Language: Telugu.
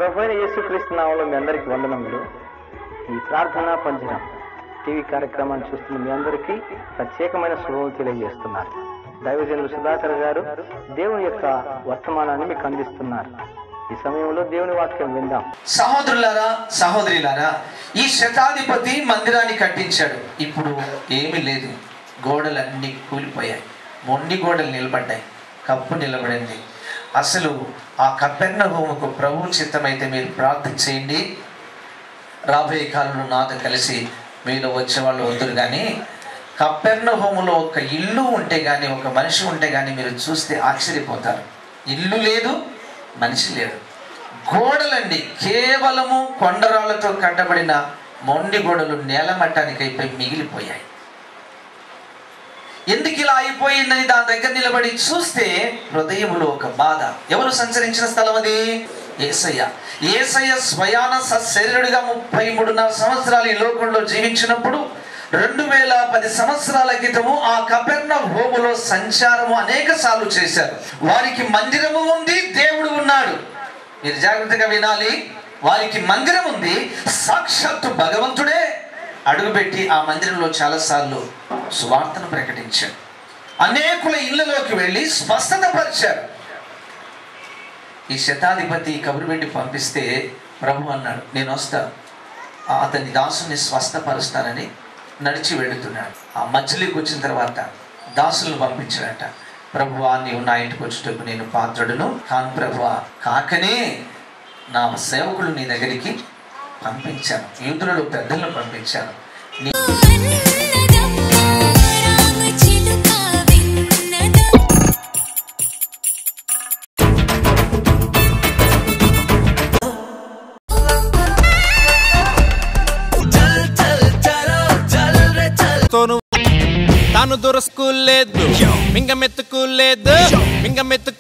ప్రభువైన యేసుక్రీస్తు నామములో మీ అందరికీ వందనములు. ఈ ప్రార్థన పంజరం టీవీ కార్యక్రమాన్ని చూస్తున్న మీ అందరికీ ప్రత్యేకమైన శుభములు తెలియజేస్తున్నారు. దైవజనులు సుధాకర్ గారు దేవుని యొక్క వర్తమానాన్ని మీకు అందిస్తున్నారు. ఈ సమయంలో దేవుని వాక్యం విందాం. సహోదరులారా, సహోదరులారా, ఈ శతాధిపతి మందిరాన్ని కట్టించాడు. ఇప్పుడు ఏమీ లేదు, గోడలన్నీ కూలిపోయాయి, మొండి గోడలు నిలబడ్డాయి, కప్పు నిలబడింది. అసలు ఆ కపెర్నహూముకు ప్రభు చిత్తమైతే మీరు ప్రార్థన చేయండి, రాబోయే కాలంలో నాతో కలిసి మీలో వచ్చేవాళ్ళు వద్దురు. కానీ కపెర్నహూములో ఒక ఇల్లు ఉంటే కానీ, ఒక మనిషి ఉంటే కానీ మీరు చూస్తే ఆశ్చర్యపోతారు. ఇల్లు లేదు, మనిషి లేడు, గోడలండి కేవలము కొండరాళ్లతో కట్టబడిన మొండి గోడలు నేలమట్టానికి అయిపోయి మిగిలిపోయాయి. ఎందుకు ఇలా అయిపోయిందని దాని దగ్గర నిలబడి చూస్తే హృదయంలో ఒక బాధ. ఎవరు సంచరించిన స్థలం అది? యేసయ్య. యేసయ్య స్వయాన సశరీరుడిగా 33.5 సంవత్సరాలు ఈ లోకంలో జీవించినప్పుడు 2010 సంవత్సరాల క్రితము ఆ కపెర్నహూములో సంచారము అనేక సార్లు చేశారు. వారికి మందిరము ఉంది, దేవుడు ఉన్నాడు. మీరు జాగ్రత్తగా వినాలి. వారికి మందిరం ఉంది, సాక్షాత్తు భగవంతుడే అడుగుపెట్టి ఆ మందిరంలో చాలాసార్లు సువార్తను ప్రకటించాడు. అనేకుల ఇళ్లలోకి వెళ్ళి స్వస్థత పరిచారు. ఈ శతాధిపతి కబురు పెట్టి పంపిస్తే ప్రభు అన్నాడు, నేను వస్తా, అతని దాసుని స్వస్థపరుస్తానని నడిచి వెళుతున్నాడు. ఆ మధ్యలోకి వచ్చిన తర్వాత దాసులను పంపించాడట. ప్రభువా, నీవు నా ఇంటికి వచ్చేటప్పుడు నేను పాత్రుడును కాను ప్రభువా, కాకనే నా సేవకులు నీ దగ్గరికి పంపించాను, యూదులలో పెద్దలను పంపించాను. తాను దొరస్కు లేదు, మింగమెత్తుకు లేదు, మింగమెత్తుకు